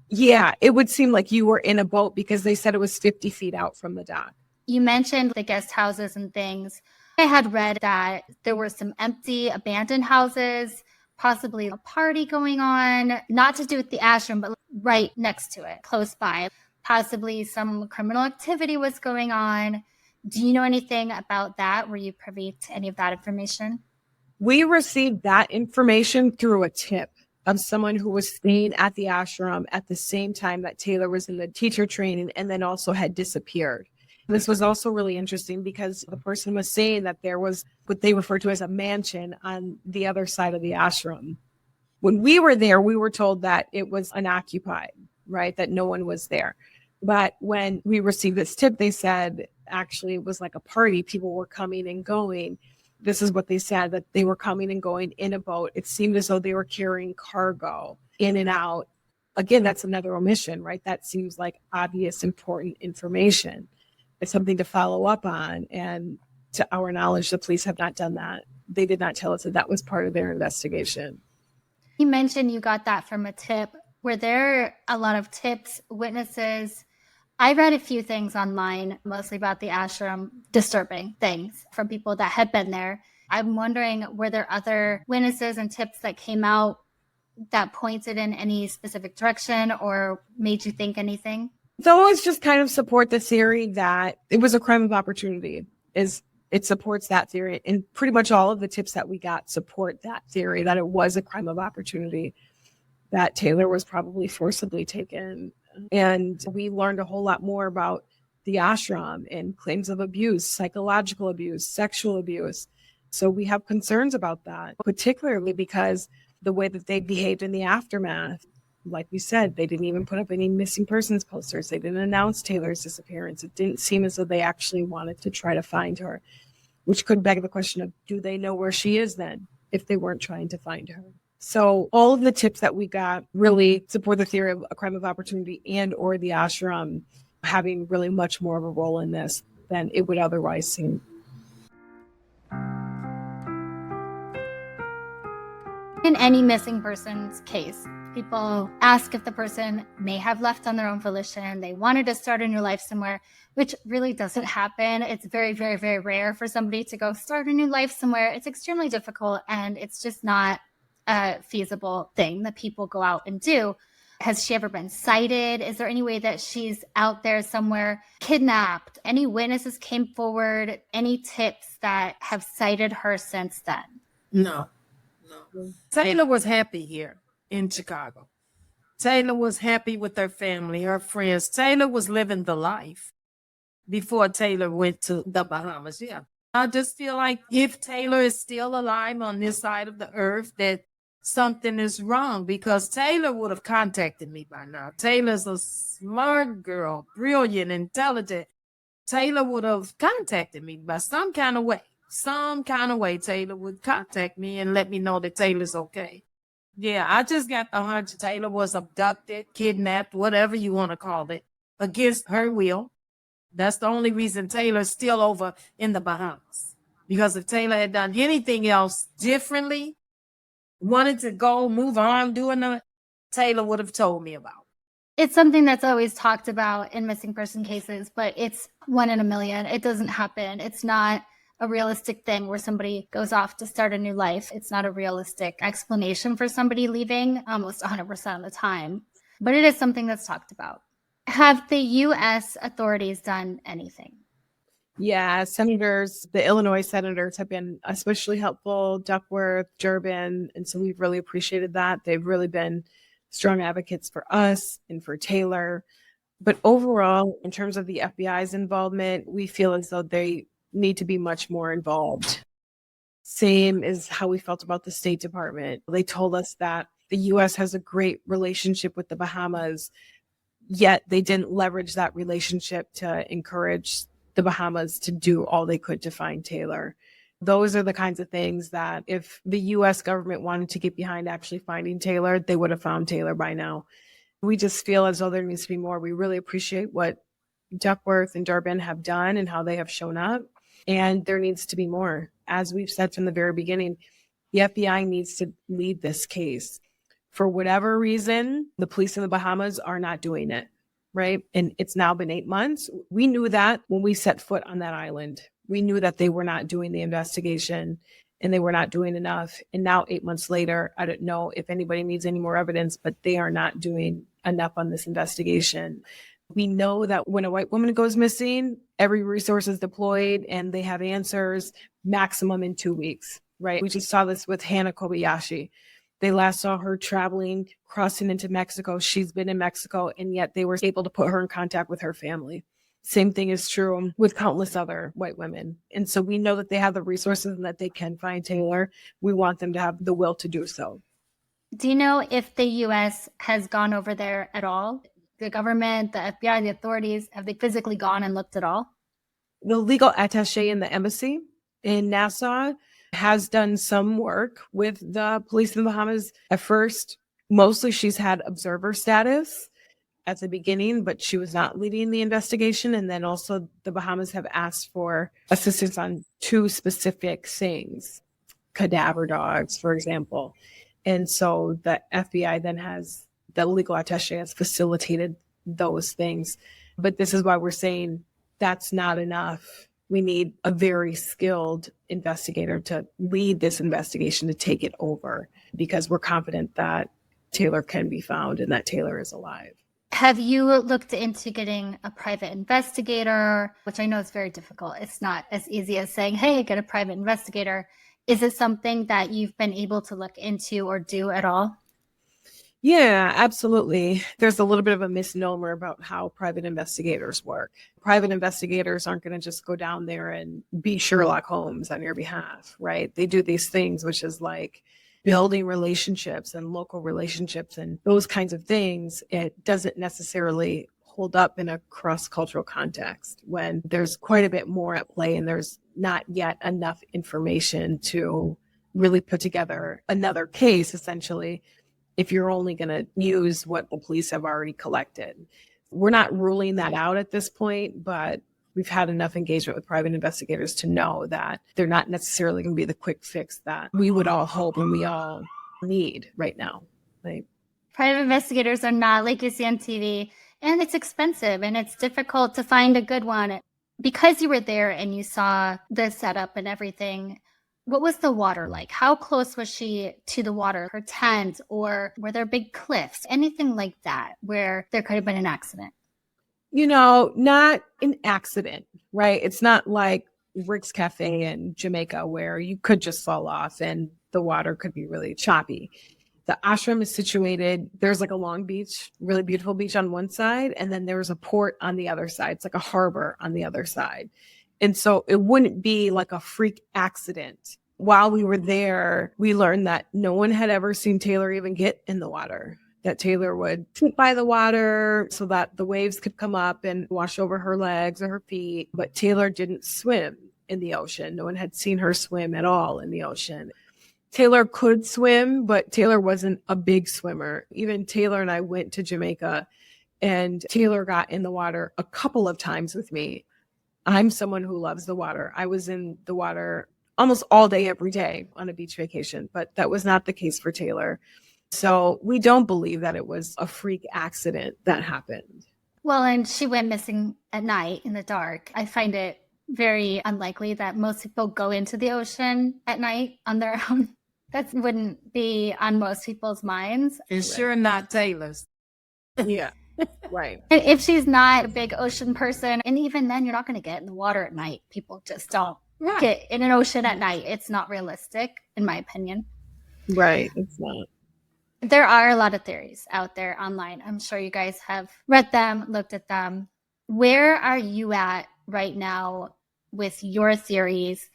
Yeah, it would seem like you were in a boat, because they said it was 50 feet out from the dock. You mentioned the guest houses and things. I had read that there were some empty, abandoned houses, possibly a party going on, not to do with the ashram, but right next to it, close by. Possibly some criminal activity was going on. Do you know anything about that? Were you privy to any of that information? We received that information through a tip of someone who was staying at the ashram at the same time that Taylor was in the teacher training and then also had disappeared. This was also really interesting because the person was saying that there was what they refer to as a mansion on the other side of the ashram. When we were there, we were told that it was unoccupied, right? That no one was there. But when we received this tip, they said actually it was like a party. People were coming and going. This is what they said, that they were coming and going in a boat. It seemed as though they were carrying cargo in and out. Again, that's another omission, right? That seems like obvious, important information. It's something to follow up on. And to our knowledge, the police have not done that. They did not tell us that that was part of their investigation. You mentioned you got that from a tip. Were there a lot of tips, witnesses? I read a few things online, mostly about the ashram, disturbing things from people that had been there. I'm wondering, were there other witnesses and tips that came out that pointed in any specific direction or made you think anything? Those just kind of support the theory that it was a crime of opportunity. It supports that theory. And pretty much all of the tips that we got support that theory, that it was a crime of opportunity, that Taylor was probably forcibly taken. And we learned a whole lot more about the ashram and claims of abuse, psychological abuse, sexual abuse. So we have concerns about that, particularly because the way that they behaved in the aftermath. Like we said, they didn't even put up any missing persons posters. They didn't announce Taylor's disappearance. It didn't seem as though they actually wanted to try to find her, which could beg the question of, do they know where she is then if they weren't trying to find her? So all of the tips that we got really support the theory of a crime of opportunity and or the ashram having really much more of a role in this than it would otherwise seem. In any missing persons case, people ask if the person may have left on their own volition. They wanted to start a new life somewhere, which really doesn't happen. It's very, very, very rare for somebody to go start a new life somewhere. It's extremely difficult, and it's just not a feasible thing that people go out and do. Has she ever been cited? Is there any way that she's out there somewhere kidnapped? Any witnesses came forward? Any tips that have cited her since then? No. Taylor was happy here in Chicago. Taylor was happy with her family, her friends. Taylor was living the life before Taylor went to the Bahamas. Yeah. I just feel like if Taylor is still alive on this side of the earth, that something is wrong, because Taylor would have contacted me by now. Taylor's a smart girl, brilliant, intelligent. Taylor would have contacted me by some kind of way. Some kind of way, Taylor would contact me and let me know that Taylor's okay. Yeah, I just got the hunch Taylor was abducted, kidnapped, whatever you want to call it, against her will. That's the only reason Taylor's still over in the Bahamas. Because if Taylor had done anything else differently, wanted to go, move on, doing it, Taylor would have told me about. It's something that's always talked about in missing person cases, but it's 1 in a million. It doesn't happen. It's not a realistic thing where somebody goes off to start a new life. It's not a realistic explanation for somebody leaving almost 100% of the time, but it is something that's talked about. Have the U.S. authorities done anything? Yeah, senators, the Illinois senators have been especially helpful, Duckworth, Durbin, and so we've really appreciated that. They've really been strong advocates for us and for Taylor. But overall, in terms of the FBI's involvement, we feel as though they need to be much more involved. Same as how we felt about the State Department. They told us that the U.S. has a great relationship with the Bahamas, yet they didn't leverage that relationship to encourage the Bahamas to do all they could to find Taylor. Those are the kinds of things that if the U.S. government wanted to get behind actually finding Taylor, they would have found Taylor by now. We just feel as though there needs to be more. We really appreciate what Duckworth and Durbin have done and how they have shown up. And there needs to be more. As we've said from the very beginning, the FBI needs to lead this case. For whatever reason, the police in the Bahamas are not doing it. right? And it's now been 8 months. We knew that when we set foot on that island. We knew that they were not doing the investigation and they were not doing enough. And now 8 months later, I don't know if anybody needs any more evidence, but they are not doing enough on this investigation. We know that when a white woman goes missing, every resource is deployed and they have answers maximum in 2 weeks, right? We just saw this with Hannah Kobayashi. They last saw her traveling, crossing into Mexico. She's been in Mexico, and yet they were able to put her in contact with her family. Same thing is true with countless other white women. And so we know that they have the resources and that they can find Taylor. We want them to have the will to do so. Do you know if the U.S. has gone over there at all? The government, the FBI, the authorities, have they physically gone and looked at all? The legal attaché in the embassy in Nassau has done some work with the police in the Bahamas. At first, mostly she's had observer status at the beginning, but she was not leading the investigation. And then also the Bahamas have asked for assistance on 2 specific things, cadaver dogs, for example. And so the FBI then has, the legal attaché has facilitated those things. But this is why we're saying that's not enough. We need a very skilled investigator to lead this investigation, to take it over, because we're confident that Taylor can be found and that Taylor is alive. Have you looked into getting a private investigator, which I know is very difficult. It's not as easy as saying, hey, get a private investigator. Is it something that you've been able to look into or do at all? Yeah, absolutely. There's a little bit of a misnomer about how private investigators work. Private investigators aren't going to just go down there and be Sherlock Holmes on your behalf, right? They do these things, which is like building relationships and local relationships and those kinds of things. It doesn't necessarily hold up in a cross-cultural context when there's quite a bit more at play and there's not yet enough information to really put together another case, essentially, if you're only going to use what the police have already collected. We're not ruling that out at this point, but we've had enough engagement with private investigators to know that they're not necessarily going to be the quick fix that we would all hope and we all need right now. Like, private investigators are not like you see on TV, and it's expensive and it's difficult to find a good one. Because you were there and you saw the setup and everything, what was the water like? How close was she to the water, her tent, or were there big cliffs, anything like that where there could have been an accident? you know, not an accident, right? It's not like Rick's Cafe in Jamaica where you could just fall off and the water could be really choppy. The ashram is situated, there's like a long beach, really beautiful beach on one side, and then there's a port on the other side. It's like a harbor on the other side. And so it wouldn't be like a freak accident. While we were there, we learned that no one had ever seen Taylor even get in the water, that Taylor would sit by the water so that the waves could come up and wash over her legs or her feet. But Taylor didn't swim in the ocean. No one had seen her swim at all in the ocean. Taylor could swim, but Taylor wasn't a big swimmer. Even Taylor and I went to Jamaica, and Taylor got in the water a couple of times with me. I'm someone who loves the water. I was in the water almost all day, every day on a beach vacation, but that was not the case for Taylor. So we don't believe that it was a freak accident that happened. Well, and she went missing at night in the dark. I find it very unlikely that most people go into the ocean at night on their own. That wouldn't be on most people's minds. It's sure not Taylor's. Yeah, right. If she's not a big ocean person, and even then, you're not going to get in the water at night. People just don't get in an ocean at night. It's not realistic, in my opinion. Right, it's not. There are a lot of theories out there online. I'm sure you guys have read them, looked at them. Where are you at right now with your theories?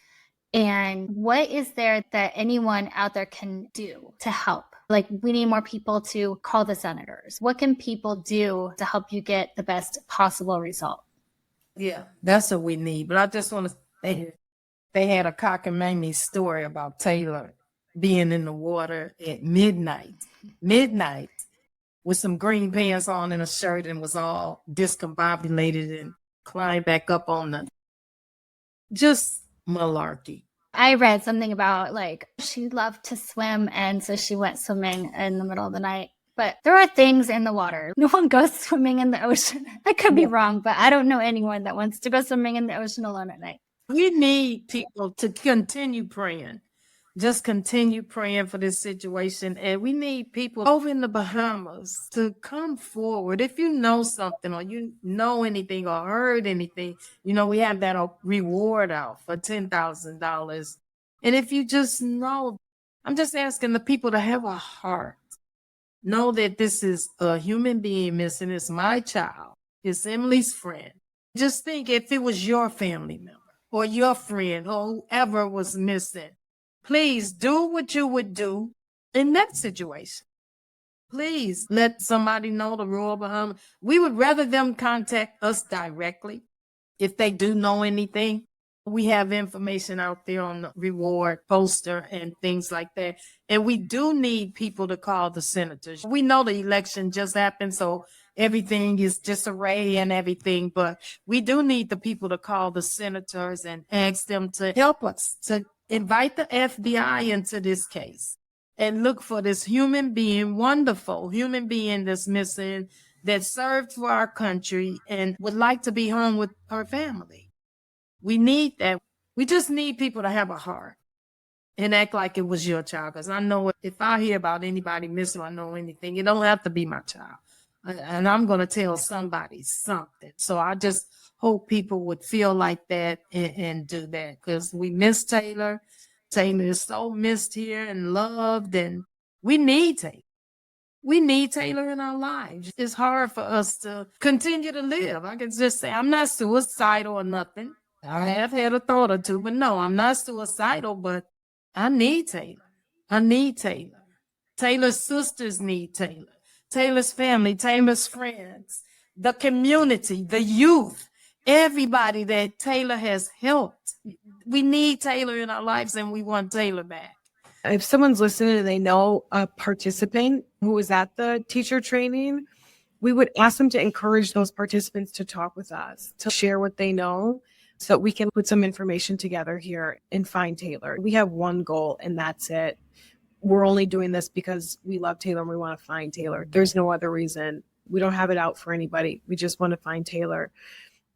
And what is there that anyone out there can do to help? Like, we need more people to call the senators. What can people do to help you get the best possible result? Yeah, that's what we need. But I just want to say, they had a cockamamie story about Taylor being in the water at midnight, with some green pants on and a shirt, and was all discombobulated and climbed back up on the, just malarkey. I read something about, like, she loved to swim, and so she went swimming in the middle of the night. But there are things in the water. No one goes swimming in the ocean. I could be wrong, but I don't know anyone that wants to go swimming in the ocean alone at night. We need people to continue praying. Just continue praying for this situation. And we need people over in the Bahamas to come forward. If you know something or you know anything or heard anything, we have that reward out for $10,000. And if you just know, I'm just asking the people to have a heart. Know that this is a human being missing. It's my child. It's Emily's friend. Just think if it was your family member or your friend or whoever was missing. Please do what you would do in that situation. Please let somebody know the Royal Bahamas. We would rather them contact us directly if they do know anything. We have information out there on the reward poster and things like that. And we do need people to call the senators. We know the election just happened, so everything is disarray and everything, but we do need the people to call the senators and ask them to help us, to invite the FBI into this case and look for this human being, wonderful human being that's missing, that served for our country and would like to be home with her family. We need that. We just need people to have a heart and act like it was your child. Because I know if I hear about anybody missing or know anything, it don't have to be my child. And I'm going to tell somebody something. So I just hope people would feel like that and do that, because we miss Taylor. Taylor is so missed here and loved, and we need Taylor. We need Taylor in our lives. It's hard for us to continue to live. I can just say I'm not suicidal or nothing. I have had a thought or two, but no, I'm not suicidal, but I need Taylor. I need Taylor. Taylor's sisters need Taylor. Taylor's family, Taylor's friends, the community, the youth, everybody that Taylor has helped. We need Taylor in our lives, and we want Taylor back. If someone's listening and they know a participant who was at the teacher training, we would ask them to encourage those participants to talk with us, to share what they know, so that we can put some information together here and find Taylor. We have one goal, and that's it. We're only doing this because we love Taylor and we want to find Taylor. There's no other reason. We don't have it out for anybody. We just want to find Taylor.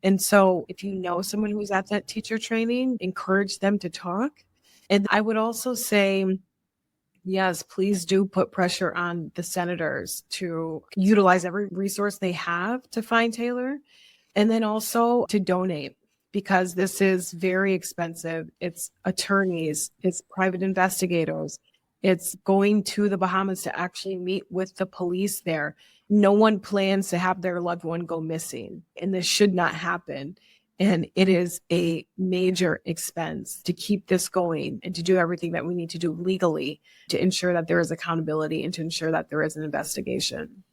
And so if you know someone who's at that teacher training, encourage them to talk. And I would also say, yes, please do put pressure on the senators to utilize every resource they have to find Taylor. And then also to donate, because this is very expensive. It's attorneys, it's private investigators. It's going to the Bahamas to actually meet with the police there. No one plans to have their loved one go missing, and this should not happen. And it is a major expense to keep this going and to do everything that we need to do legally to ensure that there is accountability and to ensure that there is an investigation.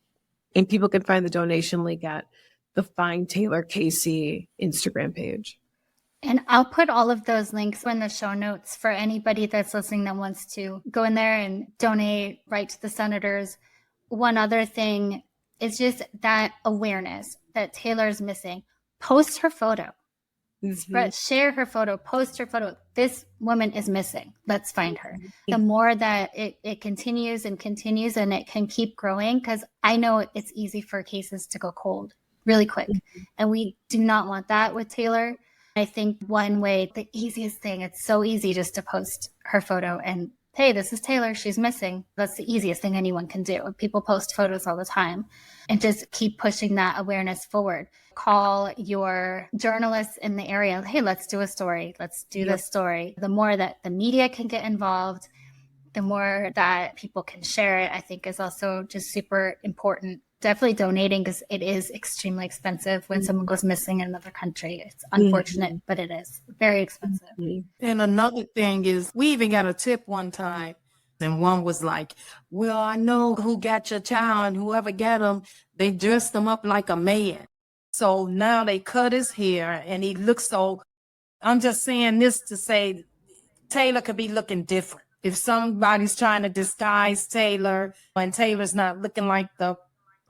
And people can find the donation link at the Find Taylor KC Instagram page. And I'll put all of those links in the show notes for anybody that's listening that wants to go in there and donate, write to the senators. One other thing is just that awareness that Taylor's missing. Post her photo. Share her photo, post her photo. This woman is missing. Let's find her. The more that it continues and continues, and it can keep growing, because I know it's easy for cases to go cold really quick. And we do not want that with Taylor. I think one way, the easiest thing, it's so easy just to post her photo and, hey, this is Taylor, she's missing. That's the easiest thing anyone can do. People post photos all the time, and just keep pushing that awareness forward. Call your journalists in the area. Hey, let's do a story. Let's do this story. The more that the media can get involved, the more that people can share it, I think is also just super important. Definitely donating, because it is extremely expensive when someone goes missing in another country. It's unfortunate, but it is very expensive. And another thing is, we even got a tip one time, and one was like, well, I know who got your child, and whoever got him, they dressed him up like a man. So now they cut his hair and he looks so, I'm just saying this to say Taylor could be looking different. If somebody's trying to disguise Taylor and Taylor's not looking like the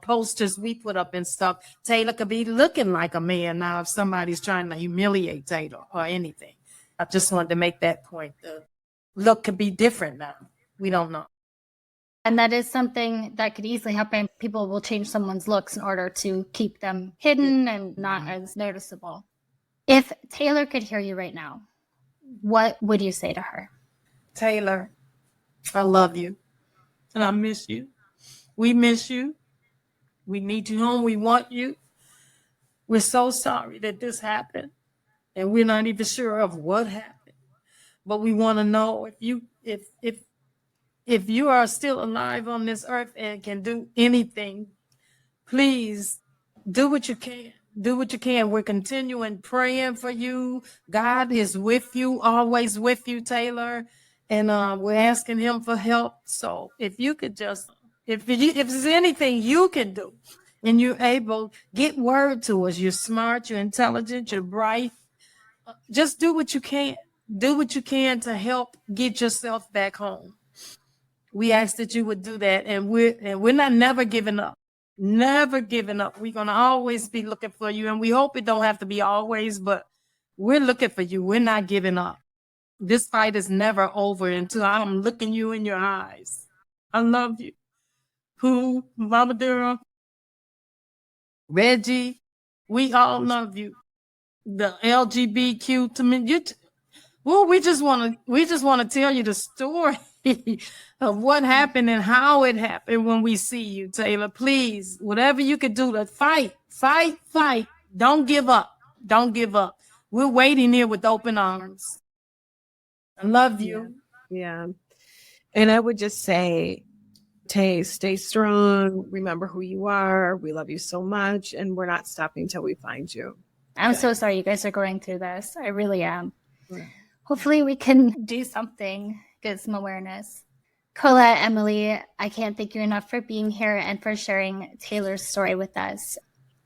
posters we put up and stuff, Taylor could be looking like a man now if somebody's trying to humiliate Taylor or anything. I just wanted to make that point. The look could be different now. We don't know. And that is something that could easily happen. People will change someone's looks in order to keep them hidden and not as noticeable. If Taylor could hear you right now, what would you say to her? Taylor, I love you and I miss you. We miss you. We need you home. We want you. We're so sorry that this happened, and we're not even sure of what happened. But we want to know if you are still alive on this earth and can do anything, please do what you can. Do what you can. We're continuing praying for you. God is with you, always with you, Taylor. And we're asking him for help. So if you could just, if there's anything you can do and you're able, get word to us. You're smart, you're intelligent, you're bright. Just do what you can. Do what you can to help get yourself back home. We ask that you would do that, and we're not never giving up. Never giving up. We're gonna always be looking for you, and we hope it don't have to be always, but we're looking for you. We're not giving up. This fight is never over until I'm looking you in your eyes. I love you. Who, Mama Dura, Reggie, we all love you. The LGBTQ to me, well, we just want to tell you the story of what happened and how it happened when we see you, Taylor. Please, whatever you could do to fight. Don't give up. Don't give up. We're waiting here with open arms. I love you. Yeah. And I would just say, Tay, stay strong. Remember who you are. We love you so much. And we're not stopping till we find you. I'm so sorry you guys are going through this. I really am. Yeah. Hopefully we can do something, get some awareness. Colette, Emily, I can't thank you enough for being here and for sharing Taylor's story with us.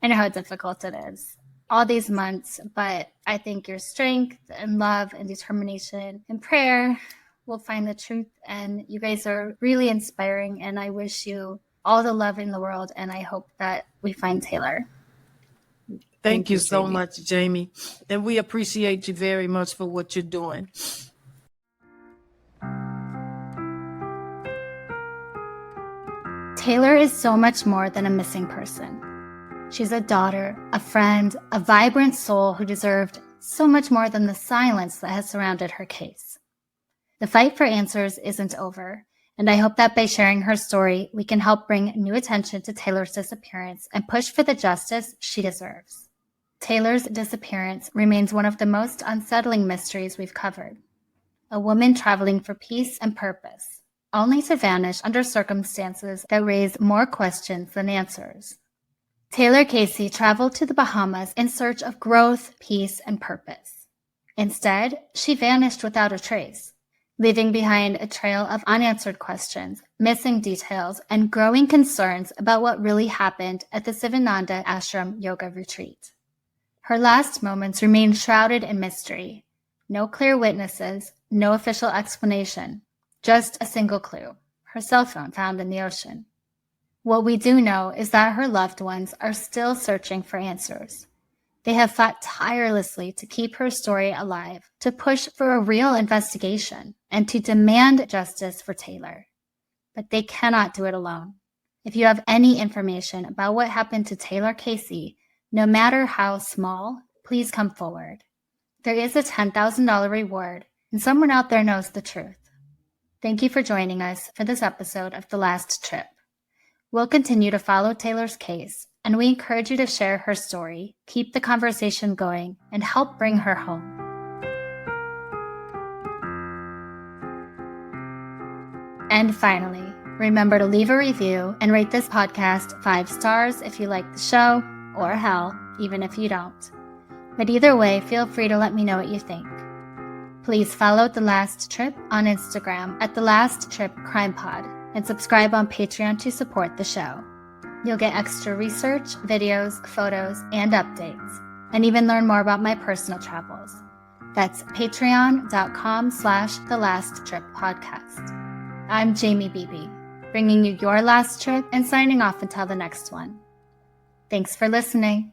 I know how difficult it is all these months, but I think your strength and love and determination and prayer will find the truth. And you guys are really inspiring, and I wish you all the love in the world, and I hope that we find Taylor. Thank you so Jamie. much, Jamie. And we appreciate you very much for what you're doing. Taylor is so much more than a missing person. She's a daughter, a friend, a vibrant soul who deserved so much more than the silence that has surrounded her case. The fight for answers isn't over, and I hope that by sharing her story, we can help bring new attention to Taylor's disappearance and push for the justice she deserves. Taylor's disappearance remains one of the most unsettling mysteries we've covered. A woman traveling for peace and purpose, only to vanish under circumstances that raise more questions than answers. Taylor Casey traveled to the Bahamas in search of growth, peace, and purpose. Instead, she vanished without a trace, leaving behind a trail of unanswered questions, missing details, and growing concerns about what really happened at the Sivananda Ashram yoga retreat. Her last moments remain shrouded in mystery. No clear witnesses, no official explanation, just a single clue: her cell phone found in the ocean. What we do know is that her loved ones are still searching for answers. They have fought tirelessly to keep her story alive, to push for a real investigation, and to demand justice for Taylor. But they cannot do it alone. If you have any information about what happened to Taylor Casey, no matter how small, please come forward. There is a $10,000 reward, and someone out there knows the truth. Thank you for joining us for this episode of The Last Trip. We'll continue to follow Taylor's case, and we encourage you to share her story, keep the conversation going, and help bring her home. And finally, remember to leave a review and rate this podcast 5 stars if you like the show, or hell, even if you don't. But either way, feel free to let me know what you think. Please follow The Last Trip on Instagram at The Last Trip Crime Pod and subscribe on Patreon to support the show. You'll get extra research, videos, photos, and updates, and even learn more about my personal travels. That's patreon.com/The Last Trip Podcast. I'm Jamie Beebe, bringing you your last trip and signing off until the next one. Thanks for listening.